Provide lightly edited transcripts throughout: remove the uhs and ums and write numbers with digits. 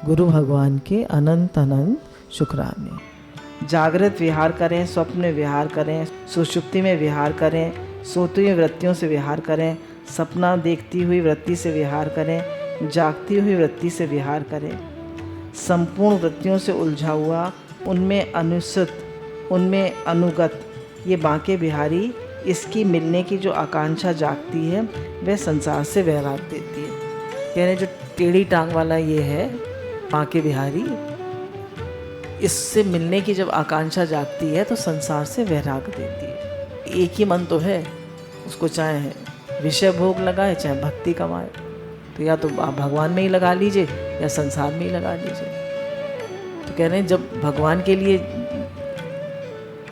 गुरु भगवान के अनंत अनंत शुक्राने। जागृत विहार करें, स्वप्न में विहार करें, सुषुप्ति में विहार करें, सोती हुई वृत्तियों से विहार करें, सपना देखती हुई वृत्ति से विहार करें, जागती हुई वृत्ति से विहार करें, संपूर्ण वृत्तियों से उलझा हुआ, उनमें अनुसित, उनमें अनुगत ये बांके बिहारी, इसकी मिलने की जो आकांक्षा जागती है वह संसार से वैराग देती है। यानी जो टेढ़ी टांग वाला ये है बांके बिहारी, इससे मिलने की जब आकांक्षा जागती है तो संसार से वैराग देती है। एक ही मन तो है, उसको चाहे विषय भोग लगाए चाहे भक्ति कमाए, तो या तो आप भगवान में ही लगा लीजिए या संसार में ही लगा लीजिए। तो कह रहे हैं जब भगवान के लिए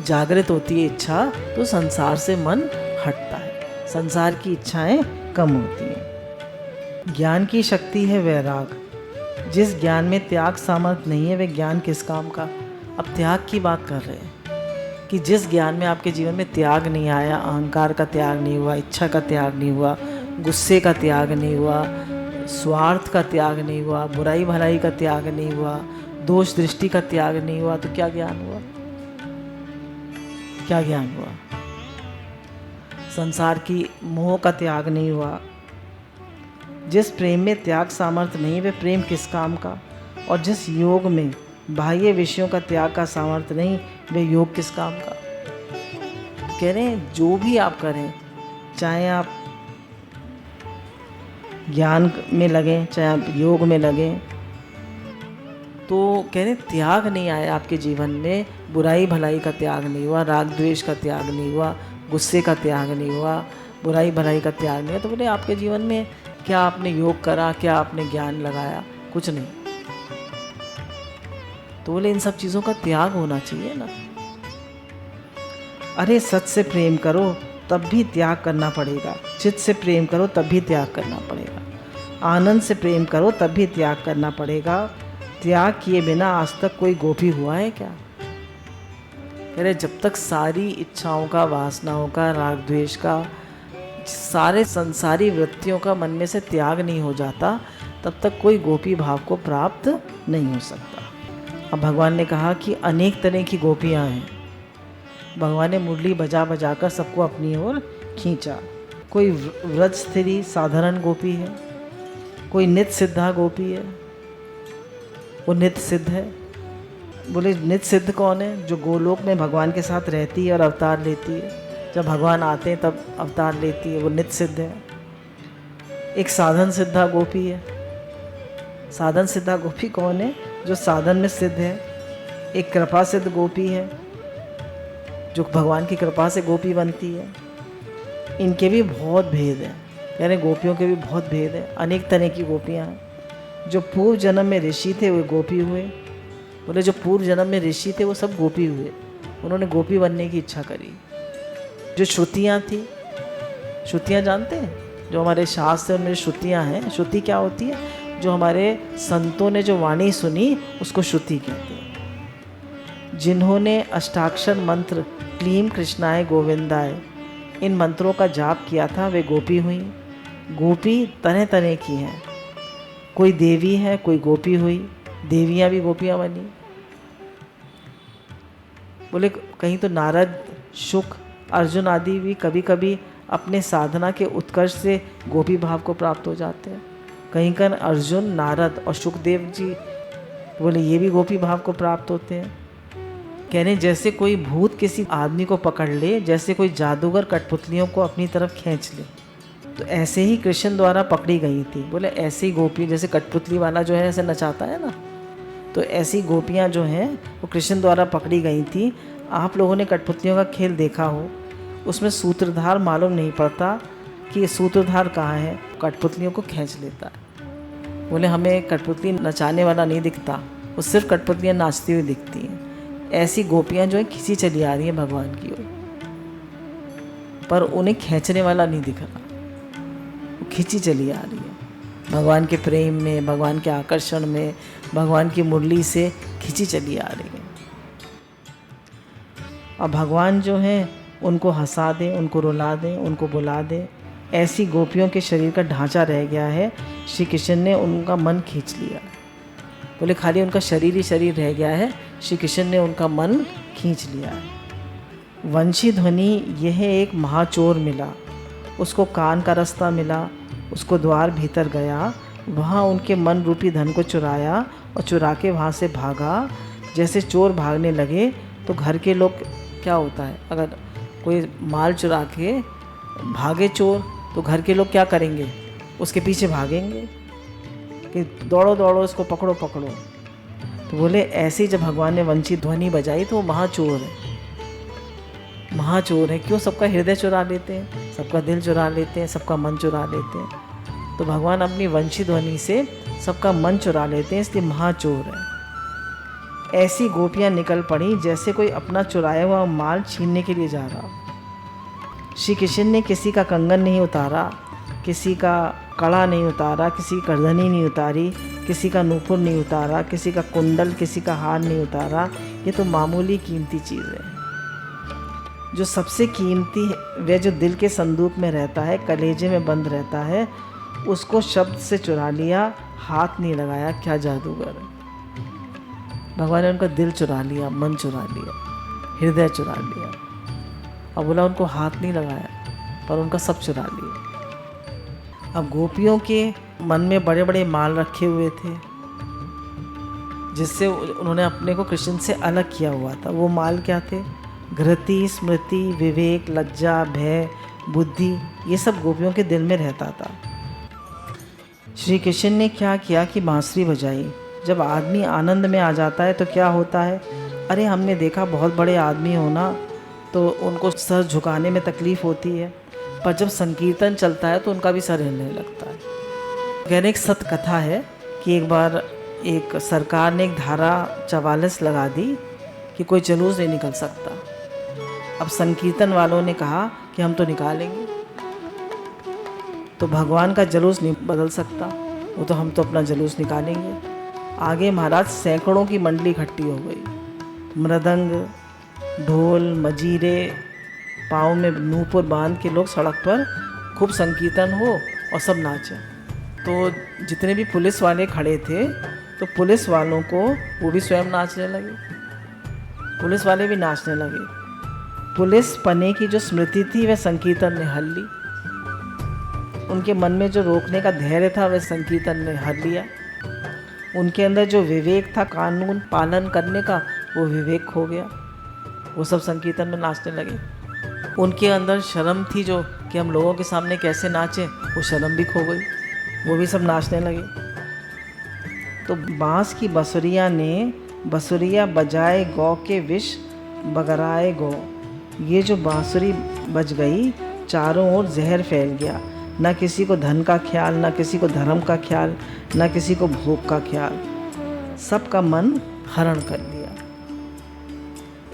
जागृत होती है इच्छा तो संसार से मन हटता है, संसार की इच्छाएं कम होती हैं। ज्ञान की शक्ति है वैराग। जिस ज्ञान में त्याग सामर्थ्य नहीं है वह ज्ञान किस काम का। अब त्याग की बात कर रहे हैं कि जिस ज्ञान में आपके जीवन में त्याग नहीं आया, अहंकार का त्याग नहीं हुआ, इच्छा का त्याग नहीं हुआ, गुस्से का त्याग नहीं हुआ, स्वार्थ का त्याग नहीं हुआ, बुराई भलाई का त्याग नहीं हुआ, दोष दृष्टि का त्याग नहीं हुआ, तो क्या ज्ञान हुआ? क्या ज्ञान हुआ? संसार की मोह का त्याग नहीं हुआ। जिस प्रेम में त्याग सामर्थ्य नहीं वह प्रेम किस काम का। और जिस योग में बाह्य विषयों का त्याग का सामर्थ्य नहीं वह योग किस काम का। कह रहे हैं जो भी आप करें, चाहे आप ज्ञान में लगें चाहे आप योग में लगें, तो कह रहे त्याग नहीं आया आपके जीवन में, बुराई भलाई का त्याग नहीं हुआ, राग द्वेष का त्याग नहीं हुआ, गुस्से का त्याग नहीं हुआ, बुराई भलाई का त्याग नहीं हुआ, तो बोले आपके जीवन में क्या आपने योग करा, क्या आपने ज्ञान लगाया? कुछ नहीं। तो बोले इन सब चीज़ों का त्याग होना चाहिए ना। अरे सच से प्रेम करो तब भी त्याग करना पड़ेगा, चित्त से प्रेम करो तब भी त्याग करना पड़ेगा, आनंद से प्रेम करो तब भी त्याग करना पड़ेगा। त्याग किए बिना आज तक कोई गोपी हुआ है क्या? कह रहे जब तक सारी इच्छाओं का, वासनाओं का, राग द्वेष का, सारे संसारी वृत्तियों का मन में से त्याग नहीं हो जाता तब तक कोई गोपी भाव को प्राप्त नहीं हो सकता। अब भगवान ने कहा कि अनेक तरह की गोपियां हैं। भगवान ने मुरली बजा बजा कर सबको अपनी ओर खींचा। कोई व्रज स्थिरी साधारण गोपी है, कोई नित्य सिद्धा गोपी है, वो नित्य सिद्ध है। बोले नित्य सिद्ध कौन है? जो गोलोक में भगवान के साथ रहती है और अवतार लेती है, जब भगवान आते हैं तब अवतार लेती है, वो नित्य सिद्ध है। एक साधन सिद्धा गोपी है। साधन सिद्धा गोपी कौन है? जो साधन में सिद्ध है। एक कृपा सिद्ध गोपी है, जो भगवान की कृपा से गोपी बनती है। इनके भी बहुत भेद हैं, यानी गोपियों के भी बहुत भेद हैं। अनेक तरह की गोपियाँ हैं। जो पूर्व जन्म में ऋषि थे वो गोपी हुए। बोले जो पूर्व जन्म में ऋषि थे वो सब गोपी हुए, उन्होंने गोपी बनने की इच्छा करी। जो श्रुतियाँ थी, श्रुतियाँ जानते हैं? जो हमारे शास्त्र में श्रुतियाँ हैं, श्रुति क्या होती है? जो हमारे संतों ने जो वाणी सुनी उसको श्रुति कहते हैं। जिन्होंने अष्टाक्षर मंत्र क्लीम कृष्णाय गोविंदाय इन मंत्रों का जाप किया था वे गोपी हुई। गोपी तरह तरह की हैं, कोई देवी है, कोई गोपी हुई, देवियाँ भी गोपियाँ बनी। बोले कहीं तो नारद, शुक, अर्जुन आदि भी कभी कभी अपने साधना के उत्कर्ष से गोपी भाव को प्राप्त हो जाते हैं। कहीं कर अर्जुन, नारद और शुकदेव जी बोले ये भी गोपी भाव को प्राप्त होते हैं। कहने जैसे कोई भूत किसी आदमी को पकड़ ले, जैसे कोई जादूगर कठपुतलियों को अपनी तरफ खींच ले, तो ऐसे ही कृष्ण द्वारा पकड़ी गई थी। बोले ऐसी गोपी, जैसे कठपुतली वाला जो है ऐसे नचाता है ना, तो ऐसी गोपियाँ जो हैं वो कृष्ण द्वारा पकड़ी गई थी। आप लोगों ने कठपुतलियों का खेल देखा हो, उसमें सूत्रधार मालूम नहीं पड़ता कि सूत्रधार कहाँ है, कठपुतलियों को खींच लेता है। बोले हमें कठपुतली नचाने वाला नहीं दिखता, वो सिर्फ कठपुतलियाँ नाचती हुई दिखती हैं। ऐसी गोपियाँ जो है खींची चली आ रही हैं भगवान की ओर, पर उन्हें खींचने वाला नहीं दिख रहा, वो खींची चली आ रही है भगवान के प्रेम में, भगवान के आकर्षण में, भगवान की मुरली से खींची चली आ रही है। अब भगवान जो हैं उनको हंसा दें, उनको रुला दें, उनको बुला दें, ऐसी गोपियों के शरीर का ढांचा रह गया है। श्री कृष्ण ने उनका मन खींच लिया। बोले खाली उनका शरीर ही शरीर रह गया है, श्री कृष्ण ने उनका मन खींच लिया है। वंशी ध्वनि यह एक महाचोर मिला, उसको कान का रास्ता मिला, उसको द्वार भीतर गया, वहाँ उनके मन रूपी धन को चुराया और चुरा के वहाँ से भागा। जैसे चोर भागने लगे तो घर के लोग, क्या होता है अगर कोई माल चुरा के भागे चोर तो घर के लोग क्या करेंगे, उसके पीछे भागेंगे कि दौड़ो दौड़ो इसको पकड़ो पकड़ो। तो बोले ऐसे ही जब भगवान ने वंशी ध्वनि बजाई तो वो महाचोर है, महाचोर है। क्यों? सबका हृदय चुरा लेते हैं, सबका दिल चुरा लेते हैं, सबका मन चुरा लेते हैं। तो भगवान अपनी वंशी ध्वनि से सबका मन चुरा लेते हैं, इसलिए महाचोर है। ऐसी गोपियाँ निकल पड़ी जैसे कोई अपना चुराया हुआ माल छीनने के लिए जा रहा। श्री कृष्ण ने किसी का कंगन नहीं उतारा, किसी का कड़ा नहीं उतारा, किसी की करधनी नहीं उतारी, किसी का नूपुर नहीं उतारा, किसी का कुंडल, किसी का हार नहीं उतारा। ये तो मामूली कीमती चीज़ है। जो सबसे कीमती है वह जो दिल के संदूक में रहता है, कलेजे में बंद रहता है, उसको शब्द से चुरा लिया, हाथ नहीं लगाया। क्या जादूगर है! भगवान ने उनका दिल चुरा लिया, मन चुरा लिया, हृदय चुरा लिया। अब बोला उनको हाथ नहीं लगाया पर उनका सब चुरा लिया। अब गोपियों के मन में बड़े बड़े माल रखे हुए थे जिससे उन्होंने अपने को कृष्ण से अलग किया हुआ था। वो माल क्या थे? घृति, स्मृति, विवेक, लज्जा, भय, बुद्धि, ये सब गोपियों के दिल में रहता था। श्री कृष्ण ने क्या किया कि बांसुरी बजाई। जब आदमी आनंद में आ जाता है तो क्या होता है, अरे हमने देखा बहुत बड़े आदमी हो ना तो उनको सर झुकाने में तकलीफ़ होती है, पर जब संकीर्तन चलता है तो उनका भी सर हिलने लगता है। कहने एक सत्य कथा है कि एक बार एक सरकार ने एक धारा 44 लगा दी कि कोई जुलूस नहीं निकल सकता। अब संकीर्तन वालों ने कहा कि हम तो निकालेंगे, तो भगवान का जुलूस नहीं बदल सकता, वो तो हम तो अपना जुलूस निकालेंगे। आगे महाराज सैकड़ों की मंडली इकट्ठी हो गई, मृदंग, ढोल, मजीरे, पाँव में नूपुर बांध के लोग सड़क पर खूब संकीर्तन हो और सब नाचे। तो जितने भी पुलिस वाले खड़े थे तो पुलिस वालों को वो भी स्वयं नाचने लगे, पुलिस वाले भी नाचने लगे। पुलिस पने की जो स्मृति थी वह संकीर्तन ने हर ली, उनके मन में जो रोकने का धैर्य था वह संकीर्तन ने हर लिया। उनके अंदर जो विवेक था कानून पालन करने का, वो विवेक खो गया, वो सब संकीर्तन में नाचने लगे। उनके अंदर शर्म थी जो कि हम लोगों के सामने कैसे नाचें, वो शर्म भी खो गई, वो भी सब नाचने लगे। तो बांस की बसुरिया ने बसुरिया बजाए गौ के विष बगराए गौ। ये जो बांसुरी बज गई चारों ओर जहर फैल गया, ना किसी को धन का ख्याल, ना किसी को धर्म का ख्याल, ना किसी को भोग का ख्याल, सबका मन हरण कर लिया।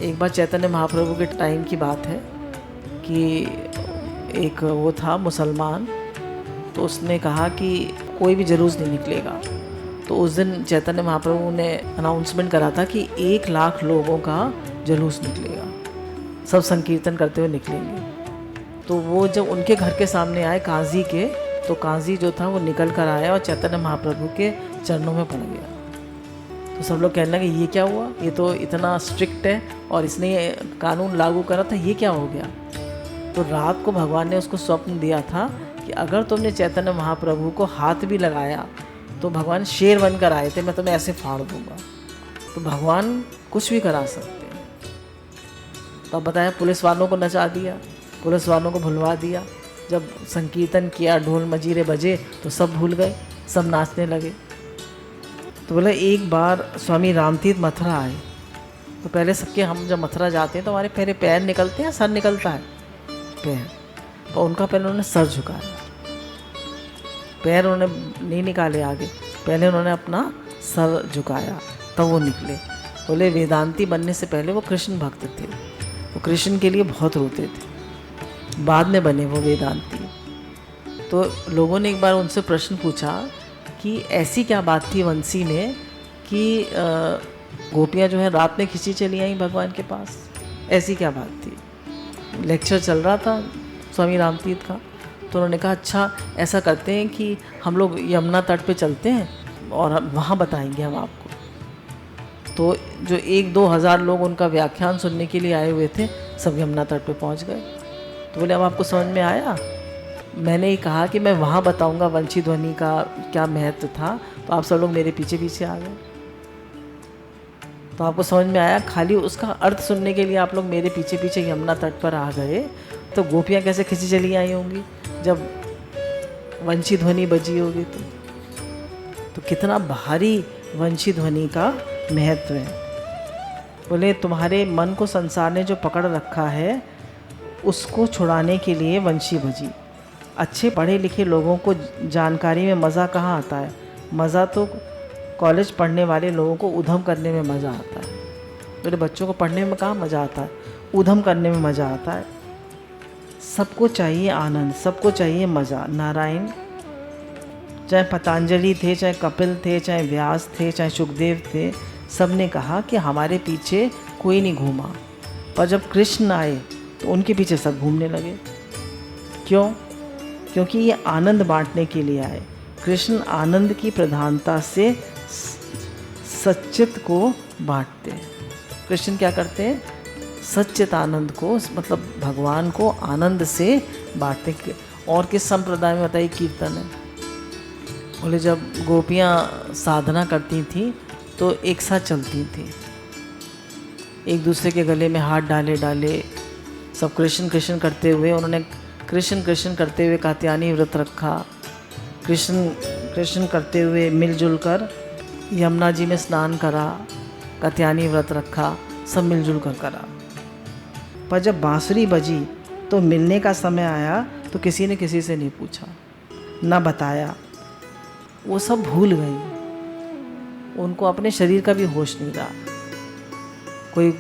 एक बार चैतन्य महाप्रभु के टाइम की बात है कि एक वो था मुसलमान, तो उसने कहा कि कोई भी जुलूस नहीं निकलेगा। तो उस दिन चैतन्य महाप्रभु ने अनाउंसमेंट करा था कि 1 लाख लोगों का जुलूस निकलेगा, सब संकीर्तन करते हुए निकलेंगे। तो वो जब उनके घर के सामने आए काजी के, तो काजी जो था वो निकल कर आया और चैतन्य महाप्रभु के चरणों में पड़ गया। तो सब लोग कहने लगे ये क्या हुआ, ये तो इतना स्ट्रिक्ट है और इसने ये कानून लागू करा था, ये क्या हो गया। तो रात को भगवान ने उसको स्वप्न दिया था कि अगर तुमने चैतन्य महाप्रभु को हाथ भी लगाया तो भगवान शेर बनकर आए थे, मैं तुम्हें ऐसे फाड़ दूंगा। तो भगवान कुछ भी करा सकते हैं। तो अब बताया, पुलिस वालों को नचा दिया, पुलिस वालों को भुलवा दिया। जब संकीर्तन किया, ढोल मजीरे बजे तो सब भूल गए, सब नाचने लगे। तो बोला एक बार स्वामी रामतीर्थ मथुरा आए, तो पहले सबके, हम जब मथुरा जाते हैं तो हमारे पहले पैर निकलते हैं, सर निकलता है पैर, तो उनका पहले उन्होंने सर झुकाया, पैर उन्होंने नहीं निकाले आगे, पहले उन्होंने अपना सर झुकाया, तब वो निकले। बोले वेदांती बनने से पहले वो कृष्ण भक्त थे, वो कृष्ण के लिए बहुत रोते थे, बाद में बने वो वेदांती। तो लोगों ने एक बार उनसे प्रश्न पूछा कि ऐसी क्या बात थी वंशी में कि गोपियाँ जो है रात में खिंची चली आई भगवान के पास, ऐसी क्या बात थी। लेक्चर चल रहा था स्वामी रामतीर्थ का, तो उन्होंने कहा अच्छा ऐसा करते हैं कि हम लोग यमुना तट पे चलते हैं और वहाँ बताएंगे हम आपको। तो जो 1-2 हज़ार लोग उनका व्याख्यान सुनने के लिए आए हुए थे, सब यमुना तट पे पहुंच गए। तो बोले अब आपको समझ में आया? मैंने ही कहा कि मैं वहाँ बताऊंगा वंशी ध्वनि का क्या महत्व था, तो आप सब लोग मेरे पीछे पीछे आ गए। तो आपको समझ में आया, खाली उसका अर्थ सुनने के लिए आप लोग मेरे पीछे पीछे यमुना तट पर आ गए, तो गोपियाँ कैसे खिंची चली आई होंगी जब वंशी ध्वनि बजी होगी। तो कितना भारी वंशी ध्वनि का महत्व है। बोले तुम्हारे मन को संसार ने जो पकड़ रखा है उसको छुड़ाने के लिए वंशी बजी। अच्छे पढ़े लिखे लोगों को जानकारी में मज़ा कहाँ आता है? मज़ा तो कॉलेज पढ़ने वाले लोगों को उधम करने में मज़ा आता है। मेरे बच्चों को पढ़ने में कहाँ मज़ा आता है? उधम करने में मज़ा आता है। सबको चाहिए आनंद, सबको चाहिए मज़ा। नारायण, चाहे पतंजलि थे, चाहे कपिल थे, चाहे व्यास थे, चाहे सुखदेव थे, सब ने कहा कि हमारे पीछे कोई नहीं घूमा। पर जब कृष्ण आए तो उनके पीछे सब घूमने लगे। क्यों? क्योंकि ये आनंद बांटने के लिए आए। कृष्ण आनंद की प्रधानता से सच्चित को बांटते हैं। कृष्ण क्या करते हैं? सच्चित आनंद को, मतलब भगवान को आनंद से बांटते। और किस संप्रदाय में बताइए कीर्तन है? बोले जब गोपियाँ साधना करती थी तो एक साथ चलती थी, एक दूसरे के गले में हाथ डाले डाले, सब कृष्ण कृष्ण करते हुए। उन्होंने कृष्ण कृष्ण करते हुए कात्यायनी व्रत रखा। कृष्ण कृष्ण करते हुए मिलजुल कर यमुना जी में स्नान करा, कात्यायनी व्रत रखा, सब मिलजुल कर करा। पर जब बांसुरी बजी तो मिलने का समय आया तो किसी ने किसी से नहीं पूछा, ना बताया। वो सब भूल गई, उनको अपने शरीर का भी होश नहीं रहा। कोई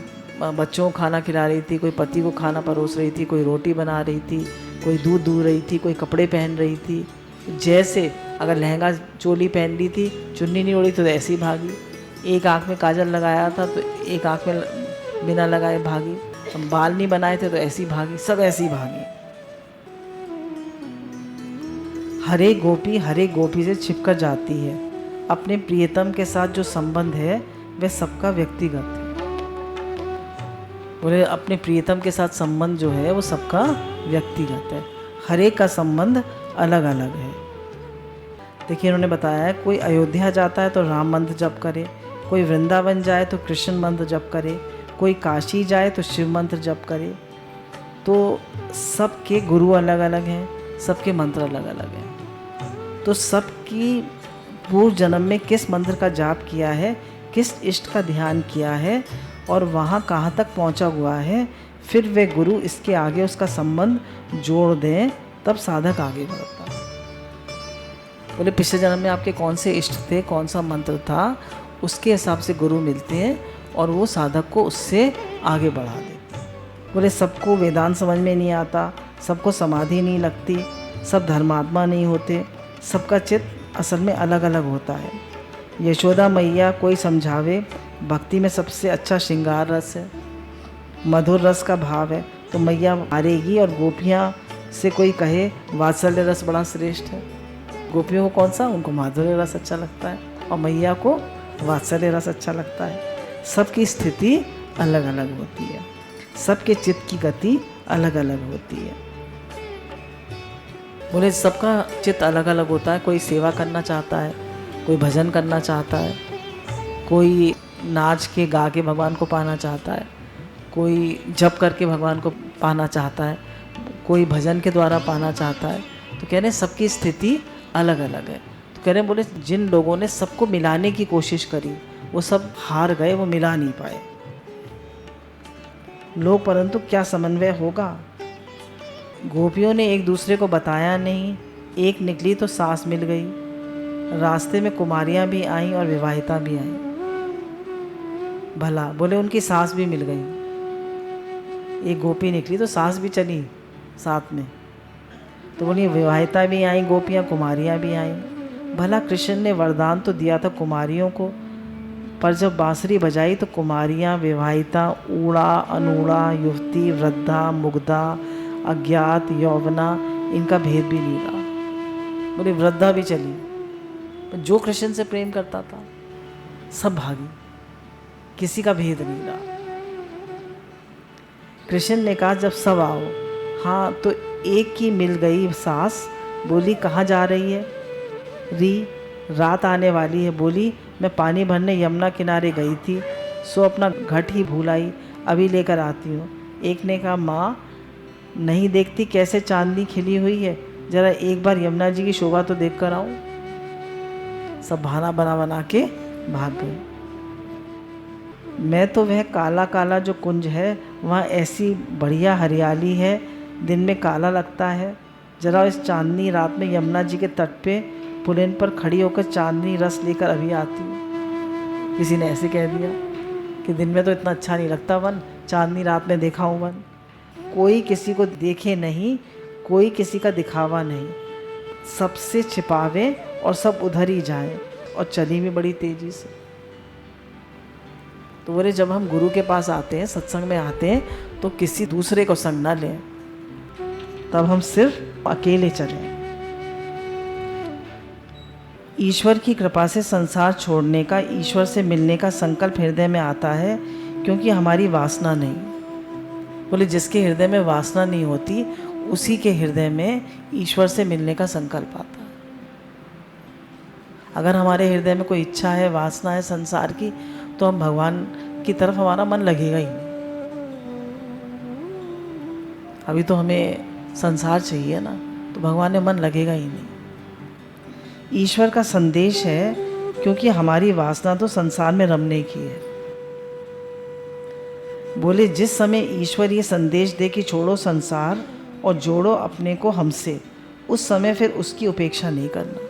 बच्चों को खाना खिला रही थी, कोई पति को खाना परोस रही थी, कोई रोटी बना रही थी, कोई दूध दूह रही थी, कोई कपड़े पहन रही थी। जैसे अगर लहंगा चोली पहन ली थी, चुन्नी नहीं ओढ़ी तो ऐसी भागी। एक आँख में काजल लगाया था तो एक आँख में बिना लगाए भागी। बाल नहीं बनाए थे तो ऐसी भागी, सब ऐसी भागी। हरे गोपी से छिपकर जाती है। अपने प्रियतम के साथ जो संबंध है वह सबका व्यक्तिगत है। बोले अपने प्रियतम के साथ संबंध जो है वो सबका व्यक्तिगत है, हर एक का संबंध अलग अलग है। देखिए इन्होंने बताया है, कोई अयोध्या जाता है तो राम मंत्र जप करे, कोई वृंदावन जाए तो कृष्ण मंत्र जप करे, कोई काशी जाए तो शिव मंत्र जप करे। तो सबके गुरु अलग अलग हैं, सबके मंत्र अलग अलग हैं। तो सबकी पूर्व जन्म में किस मंत्र का जाप किया है, किस इष्ट का ध्यान किया है और वहाँ कहाँ तक पहुँचा हुआ है, फिर वे गुरु इसके आगे उसका संबंध जोड़ दें, तब साधक आगे बढ़ता है। बोले पिछले जन्म में आपके कौन से इष्ट थे, कौन सा मंत्र था, उसके हिसाब से गुरु मिलते हैं और वो साधक को उससे आगे बढ़ा देते हैं। बोले सबको वेदांत समझ में नहीं आता, सबको समाधि नहीं लगती, सब धर्मात्मा नहीं होते, सबका चित्त असल में अलग अलग होता है। यशोदा मैया कोई समझावे, भक्ति में सबसे अच्छा श्रृंगार रस है, मधुर रस का भाव है, तो मैया हारेगी। और गोपियाँ से कोई कहे वात्सल्य रस बड़ा श्रेष्ठ है, गोपियों को कौन सा? उनको माधुर्य रस अच्छा लगता है और मैया को वात्सल्य रस अच्छा लगता है। सबकी स्थिति अलग अलग होती है, सबके चित्त की गति अलग अलग होती है। बोले सबका चित्त अलग अलग होता है। कोई सेवा करना चाहता है, कोई भजन करना चाहता है, कोई नाच के गा के भगवान को पाना चाहता है, कोई जप करके भगवान को पाना चाहता है, कोई भजन के द्वारा पाना चाहता है। तो कह रहे हैं सबकी स्थिति अलग अलग है। तो कह रहे हैं बोले जिन लोगों ने सबको मिलाने की कोशिश करी वो सब हार गए, वो मिला नहीं पाए लोग। परंतु क्या समन्वय होगा? गोपियों ने एक दूसरे को बताया नहीं, एक निकली तो सांस मिल गई। रास्ते में कुमारियाँ भी आईं और विवाहिता भी आईं। भला बोले उनकी सांस भी मिल गई। एक गोपी निकली तो सांस भी चली साथ में। तो बोलिए विवाहिता भी आईं गोपियाँ, कुमारियाँ भी आईं। भला कृष्ण ने वरदान तो दिया था कुमारियों को, पर जब बांसुरी बजाई तो कुमारियाँ, विवाहिता, ऊड़ा, अनूड़ा, युवती, वृद्धा, मुग्धा, अज्ञात, यौवना, इनका भेद भी नहीं रहा। बोले वृद्धा भी चली, जो कृष्ण से प्रेम करता था सब भागी। किसी का भेद नहीं रहा। कृष्ण ने कहा जब सब आओ। हाँ, तो एक की मिल गई सांस, बोली कहाँ जा रही है? री, रात आने वाली है। बोली मैं पानी भरने यमुना किनारे गई थी, सो अपना घट ही भूल आई, अभी लेकर आती हूँ। एक ने कहा माँ, नहीं देखती कैसे चांदनी खिली हुई है, जरा एक बार यमुना जी की शोभा तो देख कर आऊँ। सब बहाना बना बना के भाग गई। मैं तो वह काला काला जो कुंज है, वहाँ ऐसी बढ़िया हरियाली है, दिन में काला लगता है। जरा इस चांदनी रात में यमुना जी के तट पे पुलिन पर खड़ी होकर चांदनी रस लेकर अभी आती हूँ। किसी ने ऐसे कह दिया कि दिन में तो इतना अच्छा नहीं लगता वन, चांदनी रात में देखा हूँ वन। कोई किसी को देखे नहीं, कोई किसी का दिखावा नहीं, सबसे छिपावे और सब उधर ही जाएं, और चली भी बड़ी तेजी से। तो बोले जब हम गुरु के पास आते हैं, सत्संग में आते हैं, तो किसी दूसरे को संग ना लें, तब हम सिर्फ अकेले चलें। ईश्वर की कृपा से संसार छोड़ने का, ईश्वर से मिलने का संकल्प हृदय में आता है, क्योंकि हमारी वासना नहीं। बोले जिसके हृदय में वासना नहीं होती, उसी के हृदय में ईश्वर से मिलने का संकल्प आता है। अगर हमारे हृदय में कोई इच्छा है, वासना है संसार की, तो हम भगवान की तरफ हमारा मन लगेगा ही नहीं। अभी तो हमें संसार चाहिए ना, तो भगवान में मन लगेगा ही नहीं। ईश्वर का संदेश है, क्योंकि हमारी वासना तो संसार में रमने की है। बोले जिस समय ईश्वर ये संदेश दे कि छोड़ो संसार और जोड़ो अपने को हमसे, उस समय फिर उसकी उपेक्षा नहीं करना।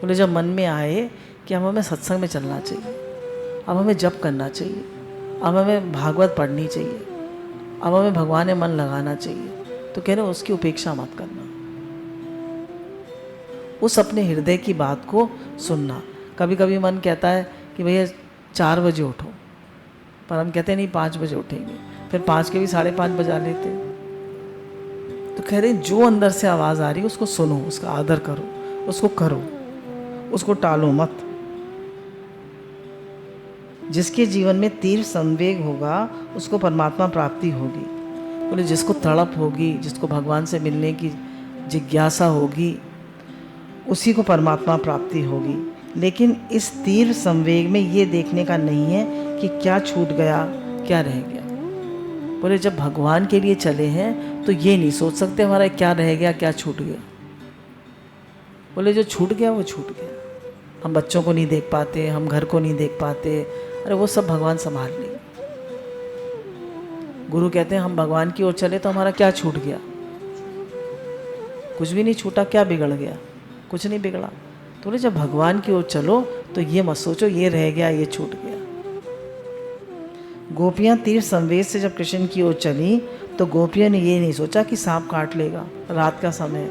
बोले जब मन में आए कि अब हमें सत्संग में चलना चाहिए, अब हमें जप करना चाहिए, अब हमें भागवत पढ़नी चाहिए, अब हमें भगवान में मन लगाना चाहिए, तो कह रहे उसकी उपेक्षा मत करना। उस अपने हृदय की बात को सुनना। कभी कभी मन कहता है कि भैया 4 बजे उठो, पर हम कहते नहीं 5 बजे उठेंगे, फिर 5 के भी 5:30 बजा लेते। तो कह रहे जो अंदर से आवाज़ आ रही है उसको सुनो, उसका आदर करो, उसको करो, उसको टालो मत। जिसके जीवन में तीव्र संवेग होगा, उसको परमात्मा प्राप्ति होगी। बोले जिसको तड़प होगी, जिसको भगवान से मिलने की जिज्ञासा होगी, उसी को परमात्मा प्राप्ति होगी। लेकिन इस तीव्र संवेग में ये देखने का नहीं है कि क्या छूट गया, क्या रह गया। बोले जब भगवान के लिए चले हैं तो ये नहीं सोच सकते हमारा क्या रह गया, क्या छूट गया। बोले जो छूट गया वो छूट गया। हम बच्चों को नहीं देख पाते, हम घर को नहीं देख पाते, अरे वो सब भगवान संभाल लेंगे। गुरु कहते हैं हम भगवान की ओर चले तो हमारा क्या छूट गया? कुछ भी नहीं छूटा। क्या बिगड़ गया? कुछ नहीं बिगड़ा। तो बोले जब भगवान की ओर चलो तो ये मत सोचो ये रह गया, ये छूट गया। गोपियाँ तीव्र संवेग से जब कृष्ण की ओर चली तो गोपियों ने ये नहीं सोचा कि सांप काट लेगा, रात का समय है,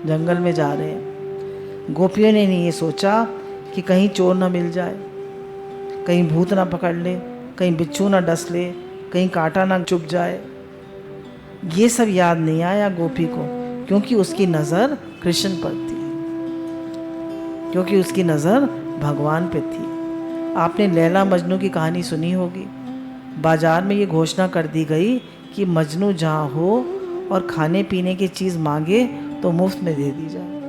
जंगल में जा रहे हैं। गोपियों ने नहीं ये सोचा कि कहीं चोर ना मिल जाए, कहीं भूत ना पकड़ ले, कहीं बिच्छू ना डस ले, कहीं कांटा ना चुभ जाए। ये सब याद नहीं आया गोपी को, क्योंकि उसकी नज़र कृष्ण पर थी, क्योंकि उसकी नज़र भगवान पे थी। आपने लैला मजनू की कहानी सुनी होगी। बाजार में ये घोषणा कर दी गई कि मजनू जहाँ हो और खाने पीने की चीज़ मांगे तो मुफ्त में दे दी जाए।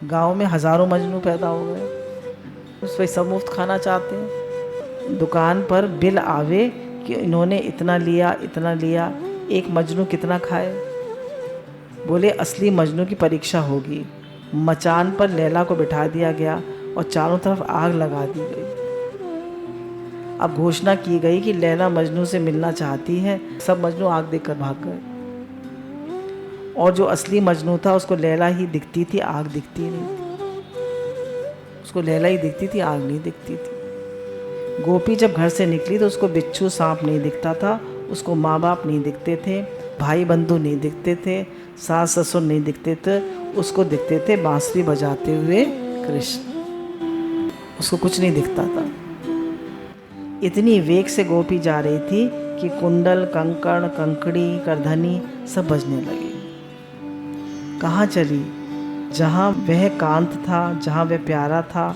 गांव में हज़ारों मजनू पैदा हो गए, उस पर सब मुफ्त खाना चाहते हैं। दुकान पर बिल आवे कि इन्होंने इतना लिया, इतना लिया, एक मजनू कितना खाए। बोले असली मजनू की परीक्षा होगी। मचान पर लैला को बिठा दिया गया और चारों तरफ आग लगा दी गई। अब घोषणा की गई कि लैला मजनू से मिलना चाहती है। सब मजनू आग देखकर भाग गए, और जो असली मजनू था उसको लैला ही दिखती थी, आग दिखती नहीं थी। उसको लैला ही दिखती थी, आग नहीं दिखती थी। गोपी जब घर से निकली तो उसको बिच्छू सांप नहीं दिखता था, उसको माँ बाप नहीं दिखते थे, भाई बंधु नहीं दिखते थे, सास ससुर नहीं दिखते थे, उसको दिखते थे बांसुरी बजाते हुए कृष्ण। उसको कुछ नहीं दिखता था। इतनी वेग से गोपी जा रही थी कि कुंडल, कंकड़, कंकड़ी, करधनी सब बजने लगे। कहाँ चली? जहाँ वह कांत था, जहाँ वह प्यारा था,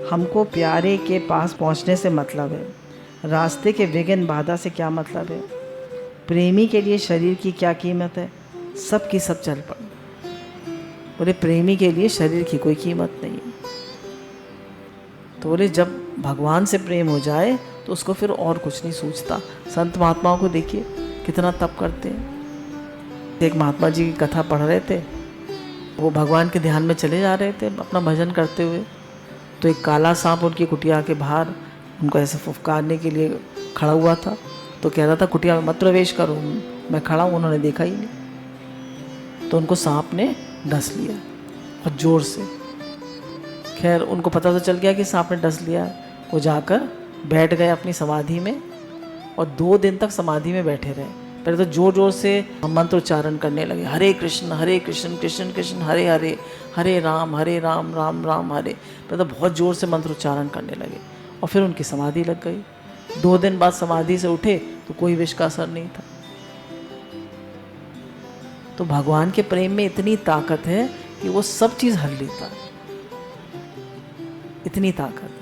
हमको प्यारे के पास पहुंचने से मतलब है, रास्ते के विघ्न बाधा से क्या मतलब है, प्रेमी के लिए शरीर की क्या कीमत है, सब की सब चल पड़े। बोले प्रेमी के लिए शरीर की कोई कीमत नहीं है। तो बोले जब भगवान से प्रेम हो जाए तो उसको फिर और कुछ नहीं सूझता। संत महात्माओं को देखिए कितना तप करते हैं। एक महात्मा जी की कथा पढ़ रहे थे, वो भगवान के ध्यान में चले जा रहे थे अपना भजन करते हुए, तो एक काला सांप उनकी कुटिया के बाहर उनको ऐसे फुफकारने के लिए खड़ा हुआ था। तो कह रहा था कुटिया में मत प्रवेश करो, मैं खड़ा हूँ। उन्होंने देखा ही नहीं, तो उनको सांप ने डस लिया और ज़ोर से। खैर उनको पता तो चल गया कि सांप ने डस लिया। वो जाकर बैठ गए अपनी समाधि में और 2 दिन तक समाधि में बैठे रहे। पहले तो जोर जोर से मंत्र उच्चारण करने लगे, हरे कृष्ण कृष्ण कृष्ण हरे हरे, हरे राम राम राम हरे। पहले तो बहुत ज़ोर से मंत्र उच्चारण करने लगे और फिर उनकी समाधि लग गई। 2 दिन बाद समाधि से उठे तो कोई विष का असर नहीं था। तो भगवान के प्रेम में इतनी ताकत है कि वो सब चीज़ हर लेता है, इतनी ताकत है।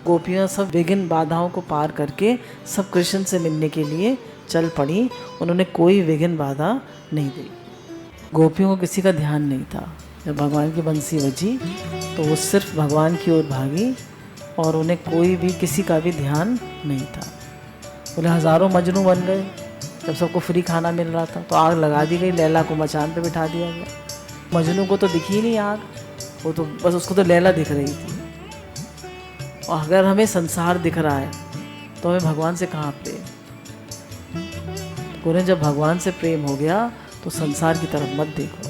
गोपियाँ सब विघ्न बाधाओं को पार करके सब कृष्ण से मिलने के लिए चल पड़ी। उन्होंने कोई विघ्न बाधा नहीं दी। गोपियों को किसी का ध्यान नहीं था। जब भगवान की बंसी बजी तो वो सिर्फ भगवान की ओर भागी और उन्हें कोई भी किसी का भी ध्यान नहीं था। बोले हज़ारों मजनू बन गए। जब सबको फ्री खाना मिल रहा था तो आग लगा दी गई, लैला को मचान पे बिठा दिया गया। मजनू को तो दिखी नहीं आग, वो तो बस उसको तो लैला दिख रही थी। और अगर हमें संसार दिख रहा है तो हमें भगवान से कहाँ प्रेम। बोले जब भगवान से प्रेम हो गया तो संसार की तरफ मत देखो,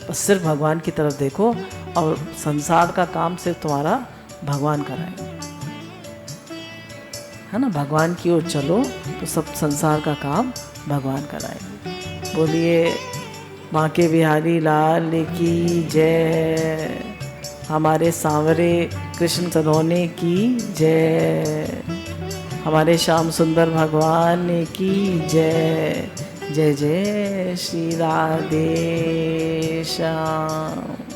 बस सिर्फ भगवान की तरफ देखो और संसार का काम सिर्फ तुम्हारा भगवान कराएंगे, है ना। भगवान की ओर चलो तो सब संसार का काम भगवान कराएंगे। बोलिए बांके बिहारी लाल की जय, हमारे सांवरे कृष्ण सलोने की जय, हमारे श्याम सुंदर भगवान की जय। जय जय श्री राधे श्याम।